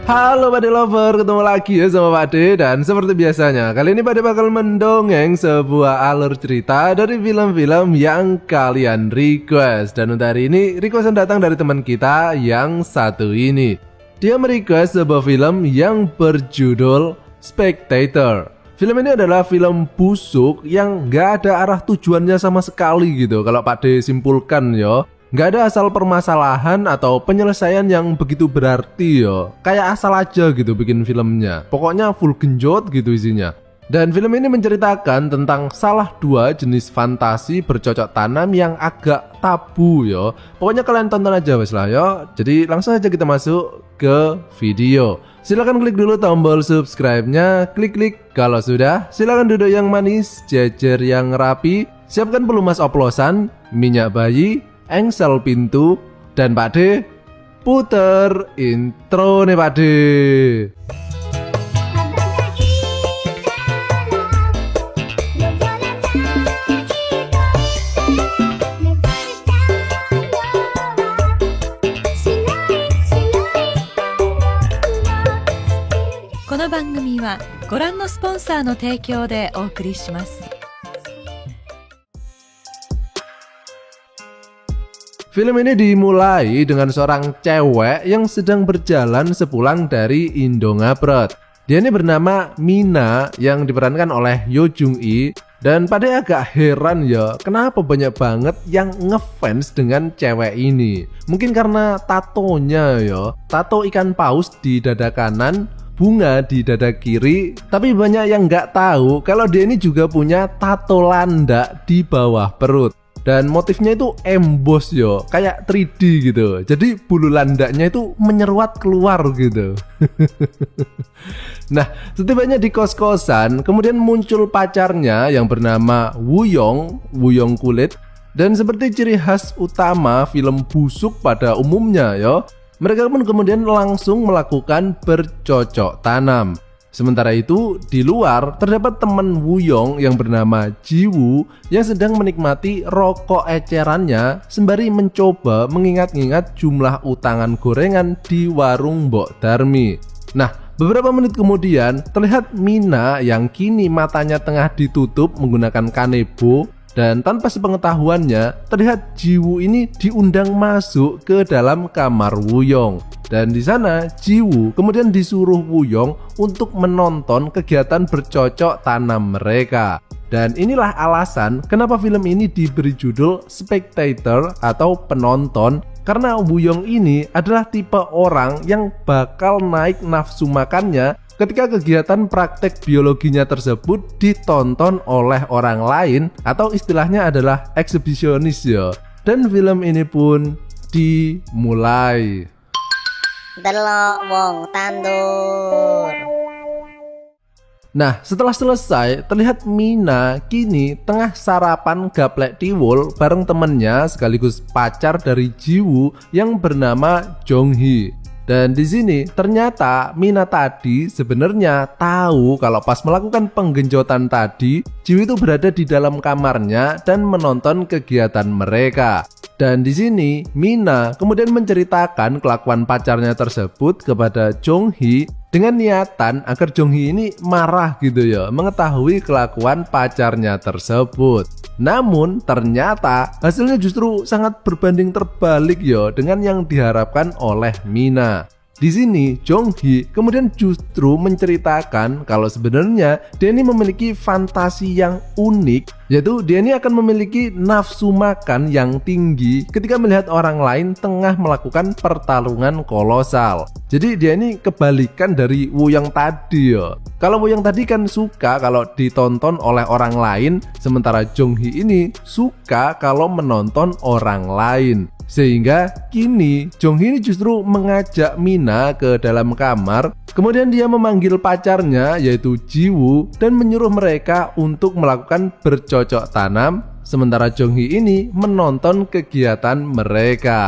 Halo Pade Lover, ketemu lagi ya sama Pade. Dan seperti biasanya, kali ini Pade bakal mendongeng sebuah alur cerita dari film-film yang kalian request. Dan untuk hari ini, requestan datang dari teman kita yang satu ini. Dia merequest sebuah film yang berjudul Spectator. Film ini adalah film busuk yang gak ada arah tujuannya sama sekali gitu, kalau Pade simpulkan ya. Gak ada asal permasalahan atau penyelesaian yang begitu berarti yo. Kayak asal aja gitu bikin filmnya. Pokoknya full genjot gitu isinya. Dan film ini menceritakan tentang salah dua jenis fantasi bercocok tanam yang agak tabu yo. Pokoknya kalian tonton aja wes lah yo. Jadi langsung aja kita masuk ke video. Silahkan klik dulu tombol subscribe-nya. Klik-klik. Kalau sudah, silahkan duduk yang manis, jejer yang rapi. Siapkan pelumas oplosan, minyak bayi, engsel pintu, dan Pakde puter intro nih Pakde. Kono bangumi wa goran no sponsor no teikyo de ookuri shimasu. Film ini dimulai dengan seorang cewek yang sedang berjalan sepulang dari Indongabret. Dia ini bernama Mina yang diperankan oleh Yoo Jung-i. Dan Pade agak heran ya, kenapa banyak banget yang ngefans dengan cewek ini. Mungkin karena tatonya ya, tato ikan paus di dada kanan, bunga di dada kiri. Tapi banyak yang nggak tahu kalau dia ini juga punya tato landak di bawah perut. Dan motifnya itu emboss yo, kayak 3D gitu. Jadi bulu landaknya itu menyeruat keluar gitu. Nah, setibanya di kos-kosan, kemudian muncul pacarnya yang bernama Woo-young kulit. Dan seperti ciri khas utama film busuk pada umumnya yo, mereka pun kemudian langsung melakukan bercocok tanam. Sementara itu, di luar terdapat teman Woo-young yang bernama Ji-woo yang sedang menikmati rokok ecerannya sembari mencoba mengingat-ingat jumlah utangan gorengan di warung Mbok Darmi. Nah, beberapa menit kemudian terlihat Mina yang kini matanya tengah ditutup menggunakan kanebo. Dan tanpa sepengetahuannya, terlihat Ji-woo ini diundang masuk ke dalam kamar Woo-young. Dan di sana Ji-woo kemudian disuruh Woo-young untuk menonton kegiatan bercocok tanam mereka. Dan inilah alasan kenapa film ini diberi judul Spectator atau penonton. Karena Woo-young ini adalah tipe orang yang bakal naik nafsu makannya ketika kegiatan praktek biologinya tersebut ditonton oleh orang lain, atau istilahnya adalah eksibisionis ya. Dan film ini pun dimulai. Delok wong tandur. Nah, setelah selesai, terlihat Mina kini tengah sarapan gaplek tiwul bareng temennya sekaligus pacar dari Ji-woo yang bernama Jong-hee. Dan di sini ternyata Mina tadi sebenarnya tahu kalau pas melakukan penggenjotan tadi, Ji-woo itu berada di dalam kamarnya dan menonton kegiatan mereka. Dan di sini Mina kemudian menceritakan kelakuan pacarnya tersebut kepada Jong-hee dengan niatan agar Jong-hee ini marah gitu ya, mengetahui kelakuan pacarnya tersebut. Namun ternyata hasilnya justru sangat berbanding terbalik ya dengan yang diharapkan oleh Mina. Di sini Jong-hee kemudian justru menceritakan kalau sebenarnya dia ini memiliki fantasi yang unik, yaitu dia ini akan memiliki nafsu makan yang tinggi ketika melihat orang lain tengah melakukan pertarungan kolosal. Jadi dia ini kebalikan dari Woo-young tadi ya. Kalau Woo-young tadi kan suka kalau ditonton oleh orang lain, sementara Jong-hee ini suka kalau menonton orang lain. Sehingga kini Jong-hee ini justru mengajak Mina ke dalam kamar. Kemudian dia memanggil pacarnya yaitu Ji-woo dan menyuruh mereka untuk melakukan bercocok tanam. Sementara Jong-hee ini menonton kegiatan mereka.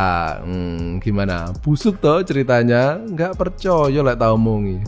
Gimana? Busuk toh ceritanya? Nggak percaya lah tau omongi.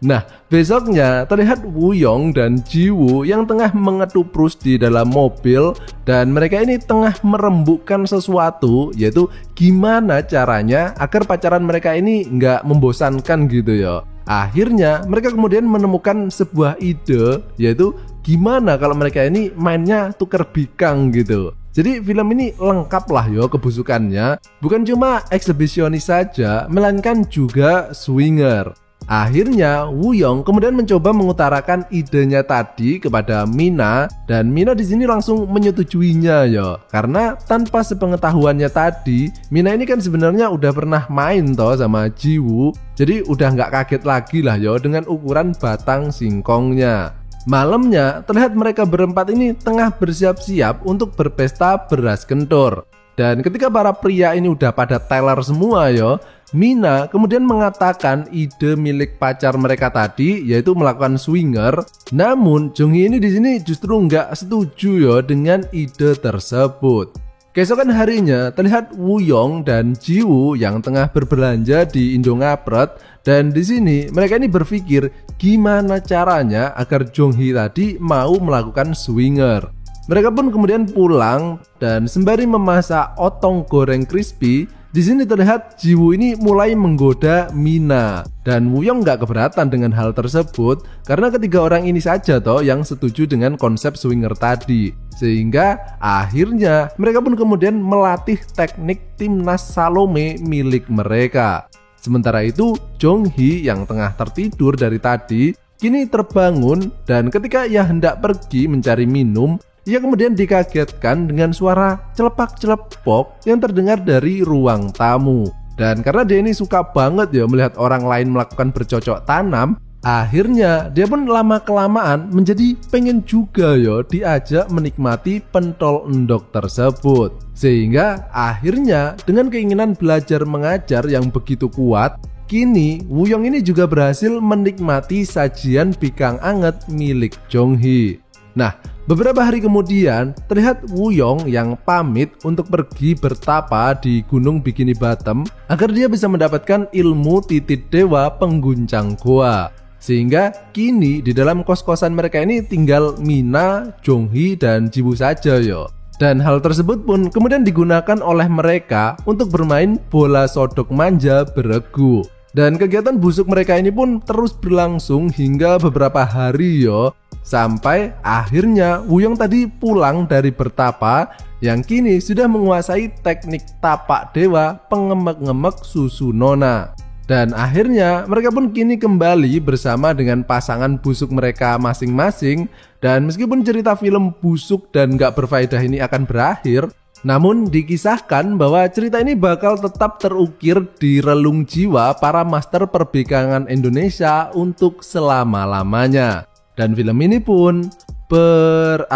Nah, besoknya terlihat Woo-young dan Ji-woo yang tengah mengetuprus di dalam mobil dan mereka ini tengah merembukkan sesuatu, yaitu gimana caranya agar pacaran mereka ini nggak membosankan gitu ya. Akhirnya mereka kemudian menemukan sebuah ide, yaitu gimana kalau mereka ini mainnya tuker bikang gitu. Jadi film ini lengkap lah yo kebusukannya, bukan cuma eksibisionis saja, melainkan juga swinger. Akhirnya Woo-young kemudian mencoba mengutarakan idenya tadi kepada Mina dan Mina di sini langsung menyetujuinya yo. Karena tanpa sepengetahuannya tadi, Mina ini kan sebenarnya udah pernah main toh sama Ji-woo, jadi udah nggak kaget lagi lah yo dengan ukuran batang singkongnya. Malamnya terlihat mereka berempat ini tengah bersiap-siap untuk berpesta beras kentor. Dan ketika para pria ini udah pada teler semua yo, Mina kemudian mengatakan ide milik pacar mereka tadi, yaitu melakukan swinger. Namun Jong-hee ini di sini justru nggak setuju yo dengan ide tersebut. Keesokan harinya terlihat Woo-young dan Ji-woo yang tengah berbelanja di Indongapret dan di sini mereka ini berpikir gimana caranya agar Jong-hee tadi mau melakukan swinger. Mereka pun kemudian pulang dan sembari memasak otong goreng crispy, di sini terlihat Ji-woo ini mulai menggoda Mina dan Woo-young nggak keberatan dengan hal tersebut karena ketiga orang ini saja toh yang setuju dengan konsep swinger tadi. Sehingga akhirnya mereka pun kemudian melatih teknik timnas Salome milik mereka. Sementara itu Jong-hee yang tengah tertidur dari tadi kini terbangun dan ketika ia hendak pergi mencari minum, ia kemudian dikagetkan dengan suara celepak-celepok yang terdengar dari ruang tamu. Dan karena dia ini suka banget ya melihat orang lain melakukan bercocok tanam, akhirnya dia pun lama-kelamaan menjadi pengen juga ya diajak menikmati pentol endok tersebut. Sehingga akhirnya dengan keinginan belajar mengajar yang begitu kuat, kini Woo-young ini juga berhasil menikmati sajian bikang anget milik Jong-hee. Nah, beberapa hari kemudian terlihat Woo-young yang pamit untuk pergi bertapa di Gunung Bikini Bottom agar dia bisa mendapatkan ilmu titik dewa pengguncang goa. Sehingga kini di dalam kos-kosan mereka ini tinggal Mina, Jong-hee, dan Ji-woo saja yo. Dan hal tersebut pun kemudian digunakan oleh mereka untuk bermain bola sodok manja beregu. Dan kegiatan busuk mereka ini pun terus berlangsung hingga beberapa hari yo. Sampai akhirnya Woo-young tadi pulang dari bertapa yang kini sudah menguasai teknik tapak dewa pengemek-ngemek susu nona. Dan akhirnya mereka pun kini kembali bersama dengan pasangan busuk mereka masing-masing. Dan meskipun cerita film busuk dan gak berfaedah ini akan berakhir, namun dikisahkan bahwa cerita ini bakal tetap terukir di relung jiwa para master perbikangan Indonesia untuk selama-lamanya. Dan film ini pun berakhir.